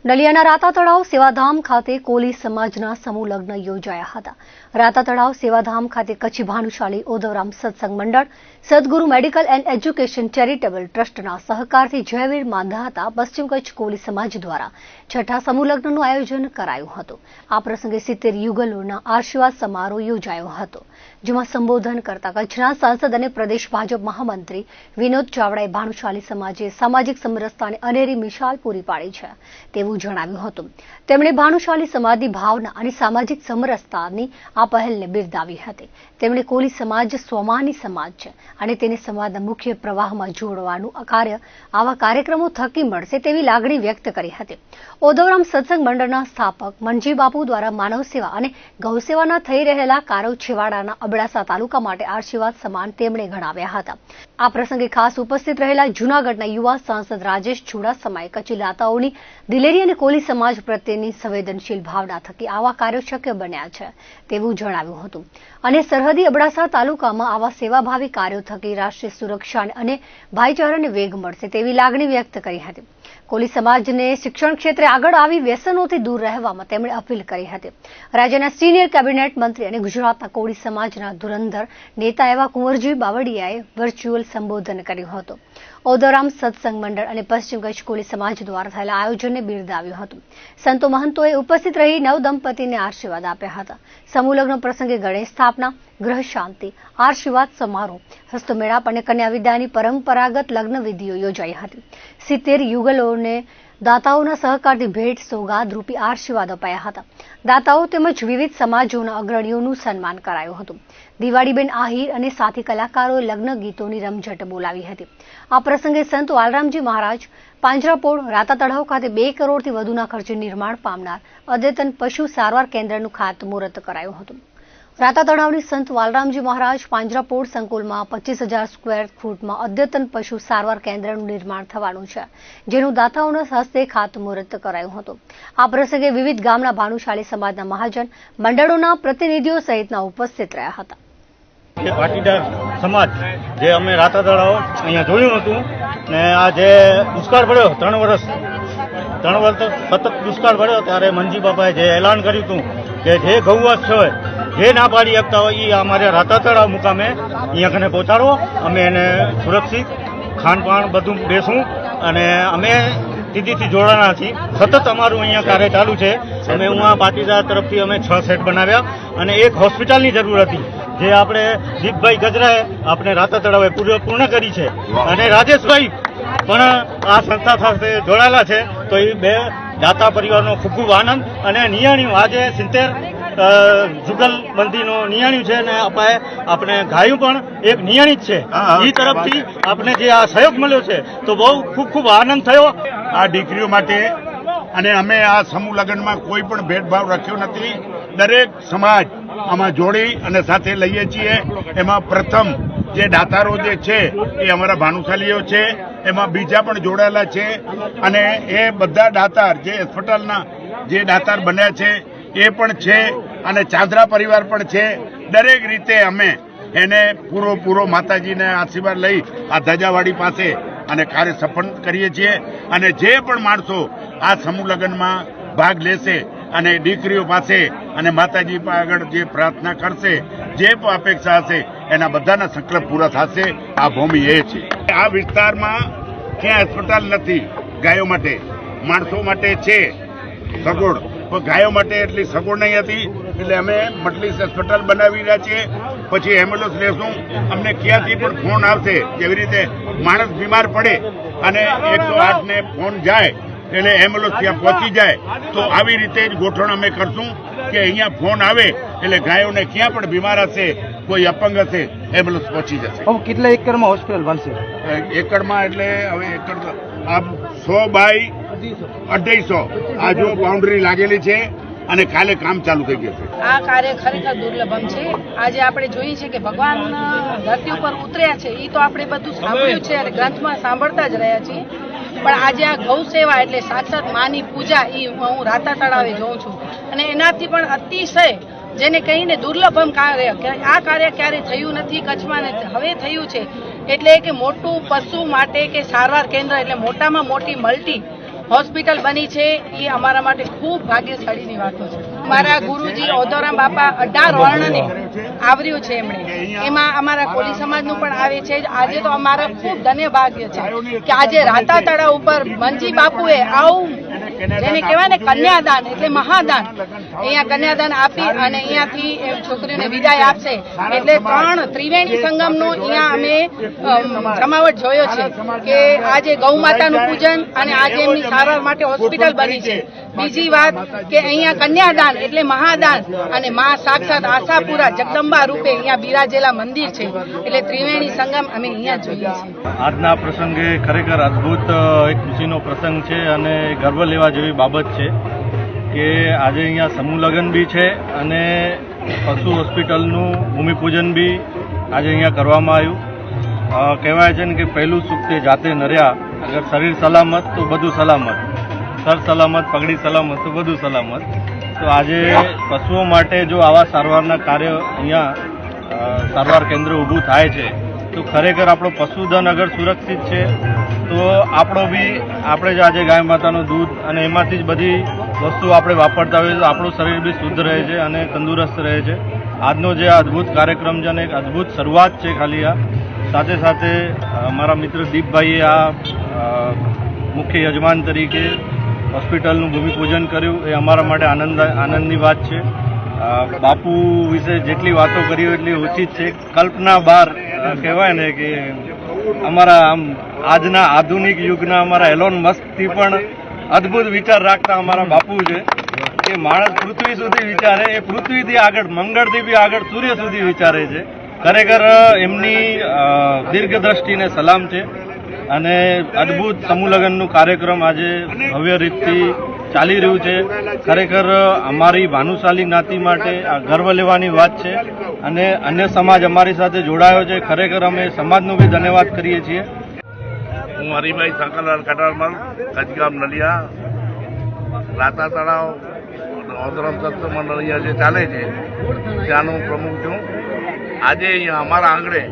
નલિયાના રાતા તળાવ સેવાધામ ખાતે કોલી સમાજના સમૂહ લગ્ન યોજાયા હતા। રાતા તળાવ સેવાધામ ખાતે કચ્છી ભાનુશાલી ઓધવરામ સત્સંગ મંડળ, સદગુરુ મેડિકલ એન્ડ એજ્યુકેશન ચેરિટેબલ ટ્રસ્ટના સહકારથી જયવીર માંધાતા પશ્ચિમ કચ્છ કોલી સમાજ દ્વારા છઠ્ઠા સમૂહ લગ્નનું આયોજન કરાયું હતું। આ પ્રસંગે 70 યુગલોના આશીર્વાદ સમારોહ યોજાયો હતો, જેમાં સંબોધન કરતા કચ્છના સાંસદ અને પ્રદેશ ભાજપ મહામંત્રી વિનોદ ચાવડાએ ભાનુશાલી સમાજે સામાજિક સમરસતાને અનેરી મિસાલ પૂરી પાડી છે તેવું જણાવ્યું હતું। તેમણે ભાનુશાલી સમાજની ભાવના અને સામાજિક સમરસતાની આ પહેલને બિરદાવી હતી। તેમણે કોલી સમાજ સ્વમાની સમાજ છે અને તેને સમાજના મુખ્ય પ્રવાહમાં જોડવાનું કાર્ય આવા કાર્યક્રમો થકી મળશે તેવી લાગણી વ્યક્ત કરી હતી। ઓધવરામ સત્સંગ મંડળના સ્થાપક મનજી બાપુ દ્વારા માનવ સેવા અને ગૌ સેવાના થઈ રહેલા કાર્યો છેવાડાના અબડાસા તાલુકા માટે આશીર્વાદ સમાન તેમણે ગણાવ્યા હતા। આ પ્રસંગે ખાસ ઉપસ્થિત રહેલા જૂનાગઢના યુવા સાંસદ રાજેશ ચુડાસમાએ કચ્છી લાતાઓની દિલેરી અને કોલી સમાજ પ્રત્યેની સંવેદનશીલ ભાવના થકી આવા કાર્યો શક્ય બન્યા છે તેવું જણાવ્યું હતું અને સરહદી અબડાસા તાલુકામાં આવા સેવાભાવી કાર્યો થકી રાષ્ટ્રીય સુરક્ષા અને ભાઈચારાને વેગ મળશે તેવી લાગણી વ્યક્ત કરી હતી। કોલી સમાજને શિક્ષણ ક્ષેત્રે આગળ આવી વ્યસનોથી દૂર રહેવામાં તેમણે અપીલ કરી હતી। રાજ્યના સિનિયર કેબિનેટ મંત્રી અને ગુજરાતના કોળી સમાજના ધુરંધર નેતા એવા કુંવરજી બાવળિયાએ વર્ચ્યુઅલ સંબોધન કર્યું હતું। ઓધવરામ સત્સંગ મંડળ અને પશ્ચિમ કચ્છ કોલી સમાજ દ્વારા થયેલા આયોજનને બિરદાવ્યું હતું। સંતો મહંતોએ ઉપસ્થિત રહી નવ દંપતીને આશીર્વાદ આપ્યા હતા। સમૂહ લગ્ન પ્રસંગે ગણેશ સ્થાપના, ગ્રહ શાંતિ, આશીર્વાદ સમારોહ, હસ્તમેળાપ અને કન્યા વિદ્યાની પરંપરાગત લગ્ન વિધિઓ યોજાઈ હતી। 70 યુગલોને દાતાઓના સહકારથી ભેટ સોગાદ રૂપી આશીર્વાદ અપાયા હતા। દાતાઓ તેમજ વિવિધ સમાજોના અગ્રણીઓનું સન્માન કરાયું હતું। દિવાળીબેન આહિર અને સાથી કલાકારોએ લગ્ન ગીતોની રમઝટ બોલાવી હતી। આ પ્રસંગે સંત વાલરામજી મહારાજ પાંજરાપોળ રાતા તળાવ ખાતે 2 કરોડથી વધુના ખર્ચે નિર્માણ પામનાર અદ્યતન પશુ સારવાર કેન્દ્રનું ખાતમુહૂર્ત કરાયું હતું। રાતા તળાવની સંત વાલરામજી મહારાજ પાંજરાપોળ સંકુલમાં 25,000 સ્ક્વેર ફૂટમાં અદ્યતન પશુ સારવાર કેન્દ્રનું નિર્માણ થવાનું છે, જેનું દાતાઓના હસ્તે ખાતમુહૂર્ત કરાયું હતું। આ પ્રસંગે વિવિધ ગામના ભાનુશાલી સમાજના મહાજન મંડળોના પ્રતિનિધિઓ સહિતના ઉપસ્થિત રહ્યા હતા। પાટીદાર સમાજ જે અમે રાતા તળાવ અહીંયા જોયું હતું ને આ જે દુષ્કાળ પડ્યો 3 વર્ષ સતત દુષ્કાળ પડ્યો ત્યારે મનજી બાપાએ જે એલાન કર્યું હતું કે જે ગૌવંશ છે જે ના પાડી શકતા હોય એ અમારે રાતા તળાવ મુકામે અહીંયા કને પહોંચાડો, અમે એને સુરક્ષિત ખાનપાન બધું દેશું અને અમે સીધીથી જોડાના છીએ। સતત અમારું અહીંયા કાર્ય ચાલુ છે। અમે હું પાટીદાર તરફથી અમે 6 સેટ બનાવ્યા અને એક હોસ્પિટલની જરૂર હતી જે આપણે દીપભાઈ ગજરાએ આપણે રાતા તળાવે પૂર્ણ કરી છે અને રાજેશભાઈ પણ આ સંસ્થા સાથે જોડાયેલા છે। તો એ 2 દાતા પરિવારનો ખૂબ ખૂબ આનંદ અને નિયાણ્યું આજે 70 જુગલબંધીનો નિયાણ્યું છે અને આપણે ગાયું પણ એક નિયાણી જ છે એ તરફથી આપણે જે આ સહયોગ મળ્યો છે તો બહુ ખૂબ ખૂબ આનંદ થયો આ દીકરીઓ માટે। અને અમે આ સમૂહ લગ્નમાં કોઈ પણ ભેદભાવ રાખ્યો નથી, દરેક સમાજ આમાં જોડી અને સાથે લઈએ છીએ। એમાં પ્રથમ જે દાતારો જે છે એ અમારા ભાનુશાલીઓ છે, એમાં બીજા પણ જોડાયેલા છે અને એ બધા દાતાર જે હોસ્પિટલના જે દાતાર બન્યા છે એ પણ છે અને ચાંદરા પરિવાર પણ છે। દરેક રીતે અમે એને પૂરો માતાજીને આશીર્વાદ લઈ આ ધજાવાડી પાસે અને કાર્ય સફળ કરીએ છીએ અને જે પણ માણસો આ સમૂહ લગ્નમાં ભાગ લેશે અને દીકરીઓ પાસે અને માતાજી આગળ જે પ્રાર્થના કરશે, જે પણ અપેક્ષા હશે એના બધાના સંકલ્પ પૂરા થશે। આ ભૂમિ એ છે। આ વિસ્તારમાં ક્યાં હોસ્પિટલ નથી ગાયો માટે, માણસો માટે છે સગવડ, પણ ગાયો માટે એટલી સગવડ નહીં હતી એટલે અમે મટલીસ હોસ્પિટલ બનાવી રહ્યા છીએ। પછી એમ્બ્યુલન્સ લેશું, અમને ક્યાંથી પણ ફોન આવશે, જેવી રીતે માણસ બીમાર પડે અને 108 ને ફોન જાય એટલે એમ્બ્યુલન્સ ત્યાં પહોંચી જાય તો આવી રીતે જ ગોઠવણ અમે કરશું કે અહીંયા ફોન આવે એટલે ગાયોને ક્યાં પણ બીમાર હશે, કોઈ અપંગ હશે, એમ્બ્યુલન્સ પહોંચી જશે। કેટલા એકરમાં હોસ્પિટલ બનશે? એકડમાં એટલે હવે એકડ આ 100 બાય 250 આ જો બાઉન્ડ્રી લાગેલી છે અને કાલે કામ ચાલુ થઈ ગયું છે। આ કાર્ય ખરેખર દુર્લભમ છે। આજે આપણે જોઈએ છે કે ભગવાન ધરતી ઉપર ઉતર્યા છે એ તો આપણે બધું સાંભળ્યું છે અને ગ્રંથમાં સાંભળતા જ રહ્યા છીએ, પણ આજે આ ગૌ સેવા એટલે સાક્ષાત માની પૂજા એ હું રાતા તળાવે જોઉં છું અને એનાથી પણ અતિશય જેને કહીને દુર્લભમ કાર્ય, આ કાર્ય ક્યારે થયું નથી કચ્છમાં, હવે થયું છે। એટલે કે મોટું પશુ માટે કે સારવાર કેન્દ્ર એટલે મોટામાં મોટી મલ્ટી હોસ્પિટલ બની છે એ અમારા માટે ખૂબ ભાગ્યશાળીની વાતો છે. મારા ગુરુજી ઓધોરામ બાપા 18 વર્ણને આવર્યું છે એમણે, એમાં અમારા કોલી સમાજનું પણ આવે છે. આજે તો અમારા ખૂબ ધન્ય ભાગ્ય છે કે આજે રાતા તળાવ ઉપર મંજી બાપુએ આવું જેને કહેવાય ને કન્યાદાન એટલે મહાદાન, અહીંયા કન્યાદાન આપી અને અહીંયાથી છોકરીઓને વિદાય આપશે એટલે 3 ત્રિવેણી સંગમનો અહીંયા અમે જમાવટ જોયો છે કે આજે ગૌ માતાનું પૂજન અને આજે એમની સારવાર માટે હોસ્પિટલ બની છે. બીજી વાત કે અહીંયા કન્યાદાન એટલે મહાદાન અને મા સાક્ષાત આશાપુરા જગદંબા રૂપે અહીંયા બિરાજેલા મંદિર છે એટલે ત્રિવેણી સંગમ અમે અહીંયા જોઈએ છીએ. આજના પ્રસંગે ખરેખર અદ્ભુત એક ખુશીનો પ્રસંગ છે અને ગર્વ લેવા જેવી બાબત છે કે આજે અહીંયા સમૂહ લગ્ન બી છે અને પશુ હોસ્પિટલનું ભૂમિપૂજન બી આજે અહીંયા કરવામાં આવ્યું. કહેવાય છે ને કે પહેલું સુખ તે જાતે નર્યા, અગર શરીર સલામત તો બધું સલામત, સર સલામત પગડી સલામત તો બધું સલામત. તો આજે પશુઓ માટે જો આવા સારવારના કાર્ય અહીંયા સારવાર કેન્દ્ર ઊભું થાય છે તો ખરેખર આપણો પશુધન અગર સુરક્ષિત છે તો આપણે જ આજે ગાય માતાનું દૂધ અને એમાંથી જ બધી વસ્તુ આપણે વાપરતા હોઈએ તો આપણું શરીર બી શુદ્ધ રહે છે અને તંદુરસ્ત રહે છે. આજનો જે અદ્ભુત કાર્યક્રમ છે અને એક અદ્ભુત શરૂઆત છે ખાલી આ. સાથે સાથે મારા મિત્ર દીપભાઈએ આ મુખ્ય યજમાન તરીકે હોસ્પિટલનું ભૂમિપૂજન કર્યું એ અમારા માટે આનંદની વાત છે. બાપુ વિશે જેટલી વાતો કરી એટલી ઓછી જ છે. કલ્પના બહાર કહેવાય ને કે અમારા આમ આજના આધુનિક યુગના અમારા એલોન મસ્કથી પણ અદ્ભુત વિચાર રાખતા અમારા બાપુ છે કે માણસ પૃથ્વી સુધી વિચારે, એ પૃથ્વીથી આગળ મંગળથી બી આગળ સૂર્ય સુધી વિચારે છે. ખરેખર એમની દીર્ઘદ્રષ્ટિને સલામ છે અને અદ્ભુત સમૂહ લગ્નનું કાર્યક્રમ આજે ભવ્ય રીતથી ચાલી રહ્યું છે. ખરેખર અમારી ભાનુશાલી જ્ઞાતિ માટે આ ગર્વ લેવાની વાત છે અને અન્ય સમાજ અમારી સાથે જોડાયો છે. ખરેખર અમે સમાજનો બી ધન્યવાદ કરીએ છીએ. હું હરિભાઈ શંકરલાલ કટારમલ, કચગામ નલિયા, રાતા તળાવ ઓધરામ સત્સંગ મંડળ અહીંયા જે ચાલે છે ત્યાંનો પ્રમુખ છું. આજે અહીંયા અમારા આંગણે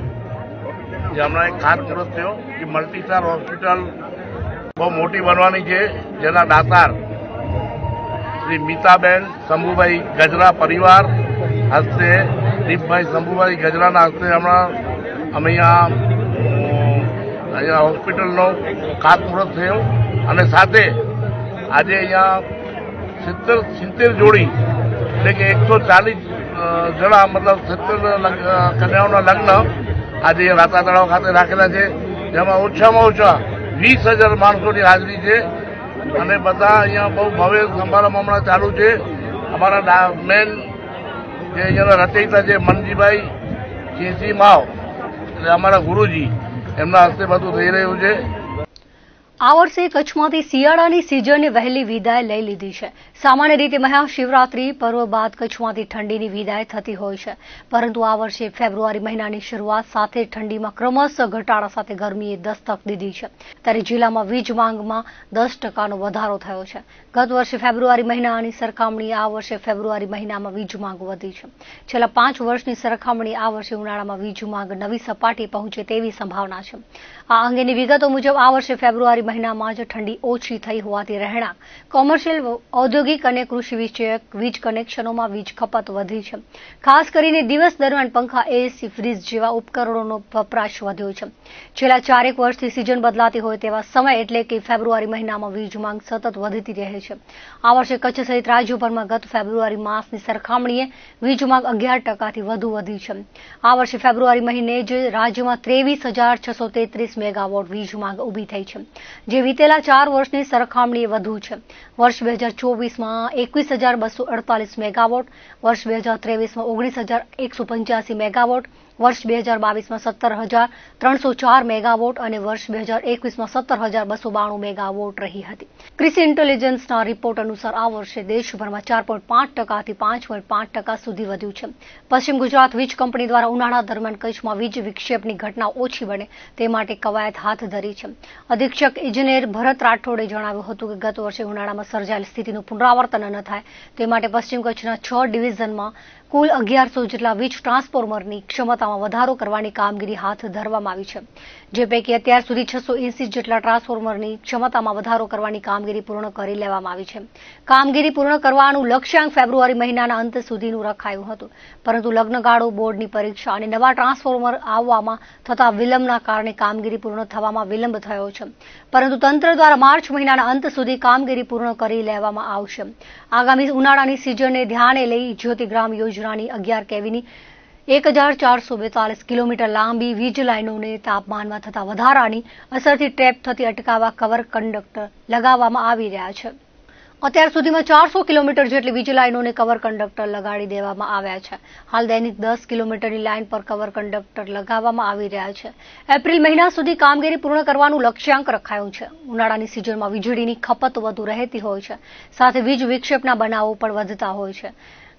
જે હમણાં એક ખાતમુહૂર્ત થયો કે મલ્ટીસ્ટાર હોસ્પિટલ બહુ મોટી બનવાની છે, જેના દાતાર શ્રી મીતાબેન શંભુભાઈ ગજરા પરિવાર હસ્તે, દીપભાઈ શંભુભાઈ ગજરાના હસ્તે હમણાં અમે અહીંયા હોસ્પિટલનો ખાતમુહૂર્ત થયું અને સાથે આજે અહીંયા 70 જોડી એટલે કે 140 જણા મતલબ 70 કન્યાઓના લગ્ન આજે રાતા તળાવ ખાતે રાખેલા છે, જેમાં ઓછામાં ઓછા 20,000 માણસોની હાજરી છે અને બધા અહીંયા બહુ ભવ્ય સમારંભ હમણાં ચાલુ છે. અમારા મેન જે અહીંયાના રચયિતા છે મનજીભાઈ ચેસી માવ એટલે અમારા ગુરુજી, એમના હસ્તે બધું થઈ રહ્યું છે. આ વર્ષે કચ્છમાંથી શિયાળાની સિઝનની વહેલી વિદાય લઈ લીધી છે. સામાન્ય રીતે મહાશિવરાત્રી પર્વ બાદ કચ્છમાંથી ઠંડીની વિદાય થતી હોય છે, પરંતુ આ વર્ષે ફેબ્રુઆરી મહિનાની શરૂઆત સાથે ઠંડીમાં ક્રમશઃ ઘટાડા સાથે ગરમીએ દસ્તક દીધી છે. ત્યારે જિલ્લામાં વીજ માંગમાં 10% વધારો થયો છે. ગત વર્ષે ફેબ્રુઆરી મહિનાની સરખામણીએ આ વર્ષે ફેબ્રુઆરી મહિનામાં વીજ માંગ વધી છે. છેલ્લા 5 વર્ષની સરખામણીએ આ વર્ષે ઉનાળામાં વીજ માંગ નવી સપાટીએ પહોંચે તેવી સંભાવના છે. આ અંગેની વિગતો મુજબ આ વર્ષે ફેબ્રુઆરી મહિનામાં જ ઠંડી ઓછી થઈ હોવાથી રહેણાંક, કોમર્શિયલ, ઔદ્યોગિક અને કૃષિ વિષયક વીજ કનેક્શનોમાં વીજ ખપત વધી છે. ખાસ કરીને દિવસ દરમિયાન પંખા, એસી, ફ્રીજ જેવા ઉપકરણોનો વપરાશ વધ્યો છે. છેલ્લા 4 વર્ષથી સિઝન બદલાતી હોય તેવા સમય એટલે કે ફેબ્રુઆરી મહિનામાં વીજ માંગ સતત વધતી રહે છે. આ વર્ષે કચ્છ સહિત રાજ્યભરમાં ગત ફેબ્રુઆરી માસની સરખામણીએ વીજ માંગ 11%થી વધુ વધી છે. આ વર્ષે ફેબ્રુઆરી મહિને જ રાજ્યમાં 23,633 મેગાવોટ વીજ માંગ ઊભી થઈ છે, જે વિતેલા 4 વર્ષની સરખામણીએ વધુ છે. વર્ષ 2024માં 21,248 મેગાવોટ, વર્ષ 2023માં 19,185 મેગાવોટ, વર્ષ 2022માં 17,304 મેગાવોટ અને વર્ષ 2021માં 17,292 મેગાવોટ રહી હતી. કૃષિ ઇન્ટેલિજન્સના રિપોર્ટ અનુસાર આ વર્ષે દેશભરમાં 4.5%થી 5.5% સુધી વધ્યું છે. પશ્ચિમ ગુજરાત વીજ કંપની દ્વારા ઉનાળા દરમિયાન કચ્છમાં વીજ વિક્ષેપની ઘટનાઓ ઓછી બને તે માટે કવાયત હાથ ધરી છે. અધિક્ષક ઇજનેર ભરત રાઠોડે જણાવ્યું હતું કે ગત વર્ષે ઉનાળામાં સર્જાયેલ સ્થિતિનું પુનરાવર્તન ન થાય તે માટે પશ્ચિમ કચ્છના 6 ડિવિઝનમાં કુલ 1100 જેટલા વીજ ટ્રાન્સફોર્મરની ક્ષમતામાં વધારો કરવાની કામગીરી હાથ ધરવામાં આવી છે, જે પૈકી અત્યાર સુધી 680 જેટલા ટ્રાન્સફોર્મરની ક્ષમતામાં વધારો કરવાની કામગીરી પૂર્ણ કરી લેવામાં આવી છે. કામગીરી પૂર્ણ કરવાનું લક્ષ્યાંક ફેબ્રુઆરી મહિનાના અંત સુધીનું રખાયું હતું, પરંતુ લગ્નગાળો, બોર્ડની પરીક્ષા અને નવા ટ્રાન્સફોર્મર આવવામાં થતા વિલંબના કારણે કામગીરી પૂર્ણ થવામાં વિલંબ થયો છે, પરંતુ તંત્ર દ્વારા માર્ચ મહિનાના અંત સુધી કામગીરી પૂર્ણ કરી લેવામાં આવશે. આગામી ઉનાળાની સિઝનને ધ્યાને લઈ જ્યોતિગ્રામ યોજનાની 11 કેવીની 1442 કિલોમીટર લાંબી વીજ લાઇનોને તાપમાનમાં થતા વધારાની અસરથી ટ્રેપ થતી અટકાવવા કવર કંડક્ટર લગાવવામાં આવી રહ્યા છે. અત્યાર સુધીમાં 400 કિલોમીટર જેટલી વીજ લાઇનોને કવર કંડક્ટર લગાડી દેવામાં આવ્યા છે. હાલ દૈનિક 10 કિલોમીટરની લાઇન પર કવર કંડક્ટર લગાવવામાં આવી રહ્યા છે. એપ્રિલ મહિના સુધી કામગીરી પૂર્ણ કરવાનું લક્ષ્યાંક રખાયું છે. ઉનાળાની સિઝનમાં વીજળીની ખપત વધુ રહેતી હોય છે, સાથે વીજ વિક્ષેપના બનાવો પણ વધતા હોય છે.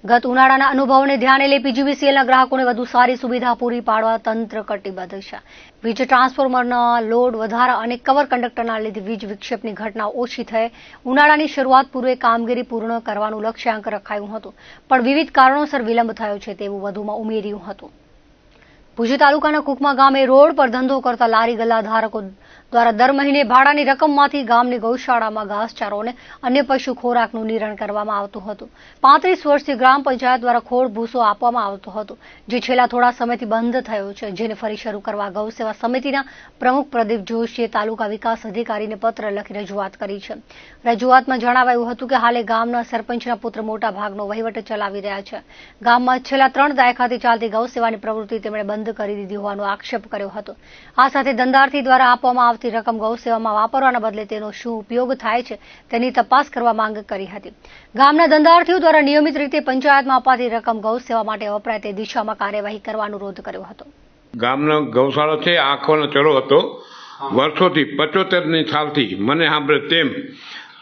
ગત ઉનાળાના અનુભવોને ધ્યાને લઈ પીજીવીસીએલના ગ્રાહકોને વધુ સારી સુવિધા પૂરી પાડવા તંત્ર કટિબદ્ધ છે. વીજ ટ્રાન્સફોર્મરના લોડ વધારા અને કવર કંડક્ટરના લીધે વીજ વિક્ષેપની ઘટનાઓ ઓછી થઈ ઉનાળાની શરૂઆત પૂર્વે કામગીરી પૂર્ણ કરવાનું લક્ષ્યાંક રખાયું હતું, પણ વિવિધ કારણોસર વિલંબ થયો છે તેવું વધુમાં ઉમેર્યું હતું. ભુજ તાલુકાના કુકમા ગામે રોડ પર ધંધો કરતા લારી ગલ્લા ધારકો દ્વારા દર મહિને ભાડાની રકમમાંથી ગામની ગૌશાળામાં ઘાસચારો અને અન્ય પશુ ખોરાકનું નિરણ કરવામાં આવતું હતું. 35 વર્ષથી ગ્રામ પંચાયત દ્વારા ખોળ ભૂસો આપવામાં આવતો હતો, જે છેલ્લા થોડા સમયથી બંધ થયો છે, જેને ફરી શરૂ કરવા ગૌસેવા સમિતિના પ્રમુખ પ્રદીપ જોશીએ તાલુકા વિકાસ અધિકારીને પત્ર લખી રજૂઆત કરી છે. રજૂઆતમાં જણાવાયું હતું કે હાલે ગામના સરપંચના પુત્ર મોટા ભાગનો વહીવટ ચલાવી રહ્યા છે. ગામમાં છેલ્લા 3 દાયકાથી ચાલતી ગૌસેવાની પ્રવૃત્તિ તેમણે બંધ કરી દીધી હોવાનો આક્ષેપ કર્યો હતો. આ સાથે ધંધાર્થી દ્વારા આપવામાં આવતી રકમ ગૌસેવામાં વાપરવાના બદલે તેનો શું ઉપયોગ થાય છે તેની તપાસ કરવા માંગ કરી હતી. ગામના ધંધાર્થીઓ દ્વારા નિયમિત રીતે પંચાયતમાં અપાતી રકમ ગૌસેવા માટે વપરાય તે દિશામાં કાર્યવાહી કરવાનો અનુરોધ કર્યો હતો. ગામનો ગૌશાળો છે, આંખોનો ચરો હતો. વર્ષોથી 75ની સાલથી મને સાંભળે તેમ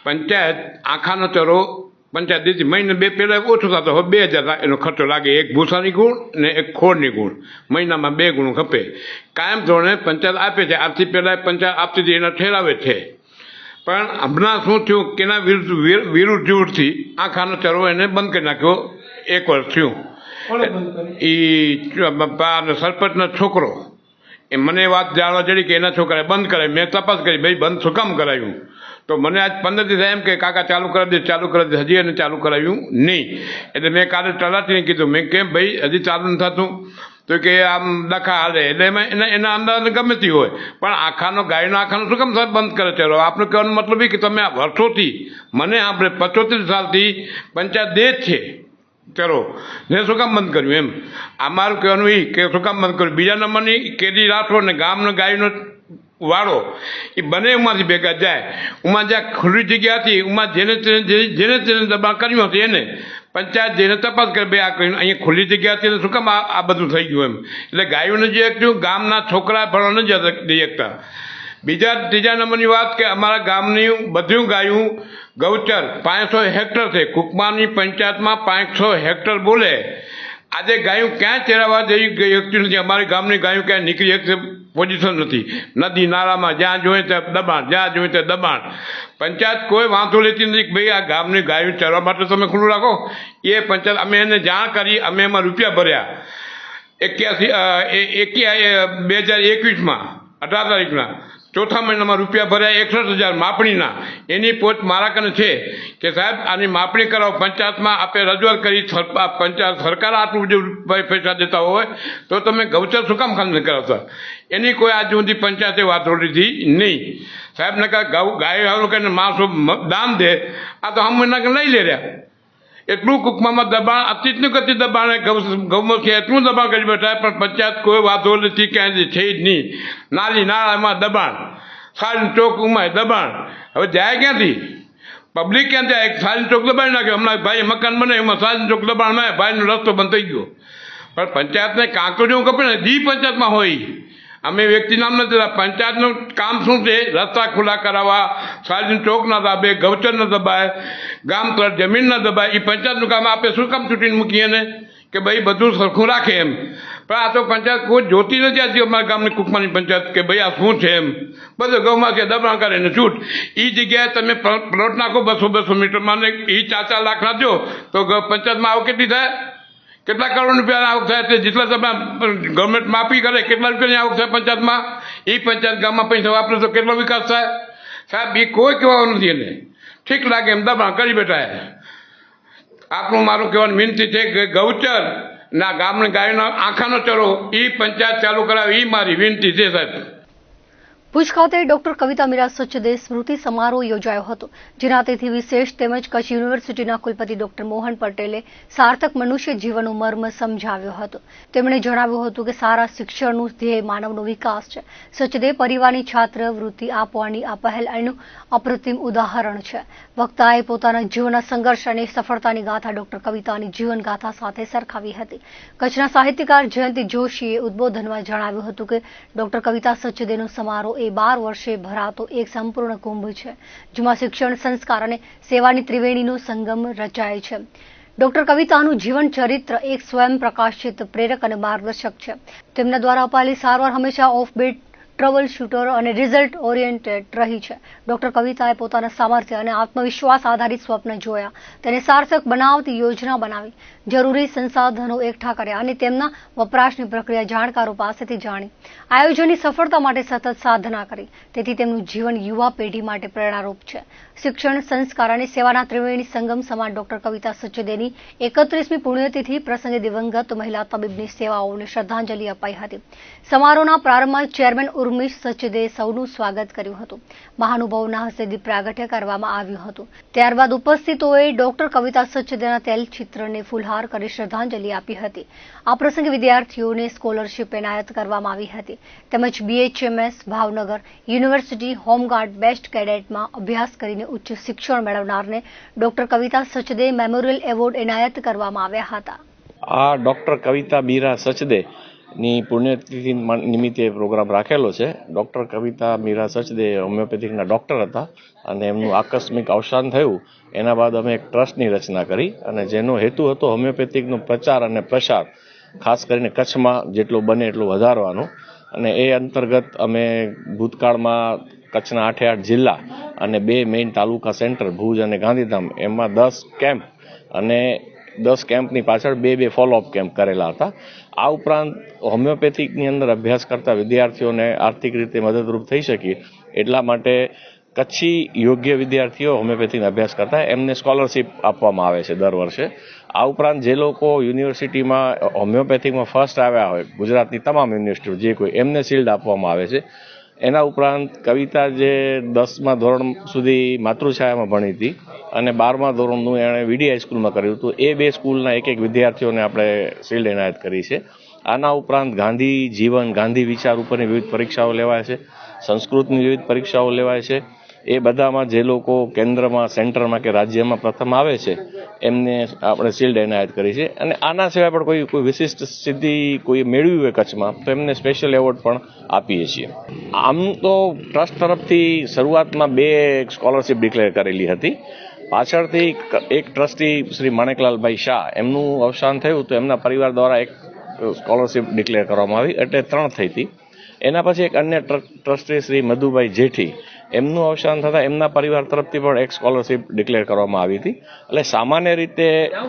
પંચાયત આખાનો ચરો પંચાયત દીધી મહિને 2 પહેલા ઓછો થતો, હવે 2000 એનો ખર્ચો લાગે. એક ભૂસાની ગુણ ને એક ખોળની ગુણ, મહિનામાં 2 ગુણ ખપે. કાયમ ધોરણે પંચાયત આપે છે. આથી પહેલા પંચાયત આપતી હતી એના ઠેરાવે છે, પણ હમણાં શું થયું કે એના વિરુદ્ધ જૂરથી આખાનો ચરો એને બંધ કરી નાખ્યો. 1 વર્ષ થયું. એ સરપંચનો છોકરો એ મને વાત જાણવા ચડી કે એના છોકરાએ બંધ કરાવી. મેં તપાસ કરી, ભાઈ બંધ શું કામ કરાવ્યું? તો મને આજ 15 દિવસ એમ કે કાકા ચાલુ કરી દે, હજી એને ચાલુ કરાવ્યું નહીં. એટલે મેં કાલે તલાટીને કીધું, મેં કેમ ભાઈ હજી ચાલુ નથી થતું? તો કે આમ ડખા હાલે. એટલે એમાં એના અંદાજ ગમે તે હોય, પણ આખાનો ગાયનો આખાનો શું કામ બંધ કરે છે? આપણે કહેવાનો મતલબ એ કે તમે આ વર્ષોથી મને આપણે 75 સાલથી પંચાયત દે જ છે, ચલો ને શું કામ બંધ કર્યું? એમ અમારું કહેવાનું એ કે શું કામ બંધ કર્યું? બીજા નંબરની કેદી રાઠોડ ને ગામનો ગાયનો વાળો એ બંનેમાંથી ભેગા જાય. ઉમાં જ્યાં ખુલ્લી જગ્યા હતી, ઉમાં જેને તેને દબાણ કર્યું હતું એને પંચાયત જેને તપાસ કરે, ભાઈ આ કહ્યું અહીંયા ખુલ્લી જગ્યા હતી શું કામ આ બધું થઈ ગયું? એમ એટલે ગાયોને જે થયું, ગામના છોકરા ભણવા નથી દઈ શકતા. ત્રીજા નંબરની વાત કે અમારા ગામની બધી ગાયું ગૌચર 500 હેક્ટર છે. કુકમાની પંચાયતમાં 500 હેક્ટર બોલે. આજે ગાયું ક્યાં ચેરાવા જેવી શકતી નથી. અમારી ગામની ગાયું ક્યાંય નીકળી શકશે પોઝિશન નથી. નદી નાળામાં જ્યાં જોઈએ ત્યાં દબાણ, જ્યાં જોઈએ ત્યાં દબાણ. પંચાયત કોઈ વાંધો લેતી નથી કે ભાઈ આ ગામની ગાયું ચરવા માટે તમે ખુલ્લું રાખો. એ પંચાયત અમે એને જાણ કરી, અમે એમાં રૂપિયા ભર્યા. 2021માં 18 તારીખના ચોથા મહિનામાં રૂપિયા ભર્યા 61,000 માપણીના. એની પોચ મારા કને છે કે સાહેબ આની માપણી કરાવો. પંચાયતમાં આપણે રજૂઆત કરી, પંચાયત સરકાર આટલું જે પૈસા દેતા હોય તો તમે ગૌચર શું કામ ખાલી કરાવતા? એની કોઈ આજ સુધી પંચાયતે વાતો લીધી નહીં. સાહેબ ને ગાય કરીને માણસો દાન દે, આ તો હમ એના લઈ લે રહ્યા. એટલું કુકમામાં દબાણ, અતિથનું ગતિ દબાણ ગૌમુખ છે, એટલું દબાણ કરી બેઠા, પણ પંચાયત કોઈ વાતો નથી, ક્યાંય છે જ નહીં. નાલી નાળામાં દબાણ, સારી ચોક ઉમાય દબાણ. હવે જાય ક્યાંથી? પબ્લિક ક્યાં જાય? સારી ચોક દબાવી નાખ્યો. હમણાં ભાઈ મકાન બનાવ્યું, એમાં સારી ચોક દબાણ ના, ભાઈનો રસ્તો બંધ થઈ ગયો. પણ પંચાયતને કાંક તો જેવું ખબર ને, જી પંચાયતમાં હોય. અમે વ્યક્તિ નામ નથી દેતા. પંચાયતનું કામ શું છે? રસ્તા ખુલ્લા કરાવવા, સારી ચોક ના દબાય, ગૌચર ન દબાય, ગામ તર જમીન ન દબાય. એ પંચાયતનું કામ આપણે શું કામ ચૂંટીને મૂકીએ ને કે ભાઈ બધું સરખું રાખે એમ? પણ આ તો પંચાયત કોઈ જોતી નથી આજે અમારા ગામની કુકમાની પંચાયત કે ભાઈ આ શું છે એમ. બધું ગૌમાં કે દબાણ કરે ને છૂટ. એ જગ્યાએ તમે પ્લોટ નાખો 200 મીટરમાં ને એ 4 લાખ નાખજો તો પંચાયતમાં આવ કેટલી થાય? કેટલા કરોડ રૂપિયાની આવક થાય છે, જેટલા તમે ગવર્મેન્ટ માફી કરે કેટલા રૂપિયાની આવક થાય પંચાયતમાં, એ પંચાયત ગામમાં પૈસા વાપરે તો કેટલો વિકાસ થાય? સાહેબ એ કોઈ કહેવાનું નથી. એને ઠીક લાગે એમ દબાણ કરી બેઠા. આપણું મારું કહેવાની વિનંતી છે કે ગૌચર ના ગામની ગાયનો આંખાનો ચરો એ પંચાયત ચાલુ કરાવે, એ મારી વિનંતી છે સાહેબ. ભુજ ખાતે ડોક્ટર કવિતા મીરા સચદે સ્મૃતિ સમારોહ યોજાયો હતો, જેના અતિથિ વિશેષ તેમજ કચ્છ યુનિવર્સિટીના કુલપતિ ડોક્ટર મોહન પટેલે સાર્થક મનુષ્ય જીવનનો મર્મ સમજાવ્યો હતો. તેમણે જણાવ્યું હતું કે સારા શિક્ષણનું ધ્યેય માનવનો વિકાસ છે. સચદે પરિવારની છાત્રવૃત્તિ આપવાની આ પહેલ એનું અપ્રતિમ ઉદાહરણ છે. વક્તાએ પોતાના જીવનના સંઘર્ષ અને સફળતાની ગાથા ડોક્ટર કવિતાની જીવનગાથા સાથે સરખાવી હતી. કચ્છના સાહિત્યકાર જયંતિ જોશીએ ઉદ્બોધનમાં જણાવ્યું હતું કે ડોક્ટર કવિતા સચદેનો સમારોહ એ 12 વર્ષે ભરાતો એક સંપૂર્ણ કુંભ છે, જેમાં શિક્ષણ, સંસ્કાર અને સેવાની ત્રિવેણીનો સંગમ રચાય છે. ડોક્ટર કવિતાનું જીવન ચરિત્ર એક સ્વયં પ્રકાશિત પ્રેરક અને માર્ગદર્શક છે. તેમના દ્વારા અપાયેલી સારવાર હંમેશા ઓફબીટ, ટ્રબલ શૂટર અને રિઝલ્ટ ઓરિએન્ટેડ રહી છે. ડોક્ટર કવિતાએ પોતાના સામર્થ્ય અને આત્મવિશ્વાસ આધારિત સ્વપ્ન જોયા, તેને સાર્થક બનાવતી યોજના બનાવી, જરૂરી સંસાધનો એકઠા કર્યા અને તેમના વપરાશની પ્રક્રિયા જાણકારો પાસેથી જાણી, આયોજનની સફળતા માટે સતત સાધના કરી. તેથી તેમનું જીવન યુવા પેઢી માટે પ્રેરણારૂપ છે. શિક્ષણ, સંસ્કાર અને સેવાના ત્રિવેણી સંગમ સમાન ડોક્ટર કવિતા સચદેની 31મી પુણ્યતિથિ પ્રસંગે દિવંગત મહિલા તબીબની સેવાઓને શ્રદ્ધાંજલિ અપાઈ હતી. સમારોહના પ્રારંભમાં ચેરમેન ઉર્મિશ સચદે સૌનું સ્વાગત કર્યું હતું. મહાનુભાવોના હસ્તે દીપ પ્રાગટ્ય કરવામાં આવ્યું હતું. ત્યારબાદ ઉપસ્થિતોએ ડોક્ટર કવિતા સચદેના તૈલચિત્રને ફૂલહાર કરી શ્રદ્ધાંજલિ આપી હતી. આ પ્રસંગે વિદ્યાર્થીઓને સ્કોલરશીપ એનાયત કરવામાં આવી હતી. તેમજ BHMS Bhavnagar university home guard best કેડેટમાં અભ્યાસ કરીને ઉચ્ચ શિક્ષણ મેળવનારને doctor Kavita Sachde memorial award એનાયત કરવામાં આવ્યા હતા. આ ડોક્ટર કવિતા મીરા સચદે ની પુણ્યતિથિ નિમિત્તે પ્રોગ્રામ રાખેલો છે. ડોક્ટર કવિતા મીરા સચદે હોમિયોપેથિકના ડોક્ટર હતા અને એમનું આકસ્મિક અવસાન થયું. એના બાદ અમે એક ટ્રસ્ટની રચના કરી અને જેનો હેતુ હતો હોમિયોપેથિકનો પ્રચાર અને પ્રસાર, ખાસ કરીને કચ્છમાં જેટલું બને એટલું વધારવાનો. અને એ અંતર્ગત અમે ભૂતકાળમાં કચ્છના 8 જિલ્લા અને 2 મેઇન તાલુકા સેન્ટર ભુજ અને ગાંધીધામ, એમાં 10 કેમ્પ અને 10 કેમ્પની પાછળ 2 ફોલોઅપ કેમ્પ કરેલા હતા. આ ઉપરાંત હોમિયોપેથિકની અંદર અભ્યાસ કરતા વિદ્યાર્થીઓને આર્થિક રીતે મદદરૂપ થઈ શકીએ એટલા માટે કચ્છી યોગ્ય વિદ્યાર્થીઓ હોમિયોપેથીનો અભ્યાસ કરતા એમને સ્કોલરશીપ આપવામાં આવે છે દર વર્ષે. આ ઉપરાંત જે લોકો યુનિવર્સિટીમાં હોમિયોપેથિકમાં ફર્સ્ટ આવ્યા હોય, ગુજરાતની તમામ યુનિવર્સિટીઓ જે કોઈ, એમને શિલ્ડ આપવામાં આવે છે. એના ઉપરાંત કવિતા જે 10મા ધોરણ સુધી માતૃછાયામાં ભણી હતી અને 12મા ધોરણનું એણે VDI સ્કૂલમાં કર્યું હતું, એ 2 સ્કૂલના એક વિદ્યાર્થીઓને આપણે શિલ્ડ એનાયત કરી છે. આના ઉપરાંત ગાંધી જીવન, ગાંધી વિચાર ઉપરની વિવિધ પરીક્ષાઓ લેવાય છે, સંસ્કૃતની વિવિધ પરીક્ષાઓ લેવાય છે. એ બધામાં જે લોકો કેન્દ્રમાં, સેન્ટરમાં કે રાજ્યમાં પ્રથમ આવે છે એમને આપણે શિલ્ડ એનાયત કરી છે. અને આના સિવાય પણ કોઈ વિશિષ્ટ સિદ્ધિ કોઈ મેળવી હોય કચ્છમાં તો એમને સ્પેશિયલ એવોર્ડ પણ આપીએ છીએ. આમ તો ટ્રસ્ટ તરફથી શરૂઆતમાં 2 સ્કોલરશીપ ડિક્લેર કરેલી હતી. પાછળથી એક ટ્રસ્ટી શ્રી માણેકલાલભાઈ શાહ, એમનું અવસાન થયું તો એમના પરિવાર દ્વારા એક સ્કોલરશીપ ડિક્લેર કરવામાં આવી, એટલે 3 થઈ હતી. એના પછી એક અન્ય ટ્રસ્ટી શ્રી મધુભાઈ જેઠી, એમનું અવસાન થતાં એમના પરિવાર તરફથી પણ એક સ્કોલરશીપ ડિક્લેર કરવામાં આવી હતી. એટલે સામાન્ય રીતે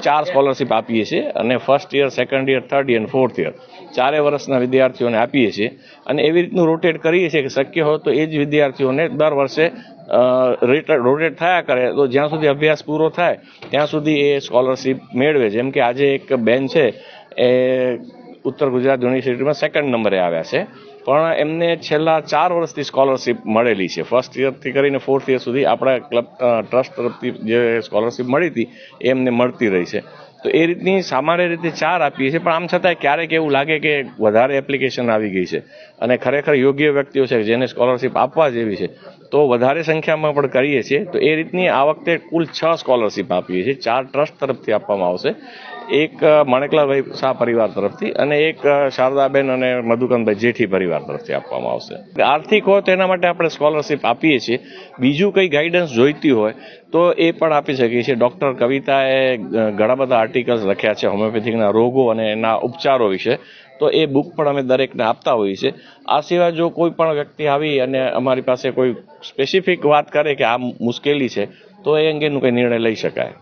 4 સ્કોલરશીપ આપીએ છીએ અને first year, second year, third year અને ફોર્થ યર 4 વર્ષના વિદ્યાર્થીઓને આપીએ છીએ. અને એવી રીતનું રોટેટ કરીએ છીએ કે શક્ય હોય તો એ જ વિદ્યાર્થીઓને દર વર્ષે રોટેટ થયા કરે, તો જ્યાં સુધી અભ્યાસ પૂરો થાય ત્યાં સુધી એ સ્કોલરશીપ મેળવે. જેમ કે આજે એક બેન છે એ ઉત્તર ગુજરાત યુનિવર્સિટીમાં 2nd નંબરે આવ્યા છે, પણ એમને છેલ્લા 4 વર્ષથી સ્કોલરશીપ મળેલી છે. ફર્સ્ટ યરથી કરીને ફોર્થ યર સુધી આપણા ક્લબ ટ્રસ્ટ તરફથી જે સ્કોલરશીપ મળી હતી એ એમને મળતી રહી છે. તો એ રીતની સામાન્ય રીતે 4 આપીએ છીએ, પણ આમ છતાંય ક્યારેક એવું લાગે કે વધારે એપ્લિકેશન આવી ગઈ છે અને ખરેખર યોગ્ય વ્યક્તિઓ છે જેને સ્કોલરશીપ આપવા જેવી છે તો વધારે સંખ્યામાં પણ કરીએ છીએ. તો એ રીતની આ વખતે કુલ 6 સ્કોલરશીપ આપીએ છીએ. 4 ટ્રસ્ટ તરફથી આપવામાં આવશે, એક માણેકલાલભાઈ શાહ પરિવાર તરફથી અને એક શારદાબેન અને મધુકાંતભાઈ જેઠી પરિવાર તરફથી આપવામાં આવશે. આર્થિક હોય તો એના માટે આપણે સ્કોલરશીપ આપીએ છીએ. બીજું કંઈ ગાઈડન્સ જોઈતી હોય તો એ પણ આપી શકીએ છીએ. ડૉક્ટર કવિતાએ ઘણા બધા આર્ટિકલ્સ લખ્યા છે હોમિયોપેથિકના રોગો અને એના ઉપચારો વિશે, તો એ બુક પણ અમે દરેકને આપતા હોઈએ છીએ. આ સિવાય જો કોઈ પણ વ્યક્તિ આવી અને અમારી પાસે કોઈ સ્પેસિફિક વાત કરે કે આ મુશ્કેલી છે તો એ અંગેનું કંઈ નિર્ણય લઈ શકાય.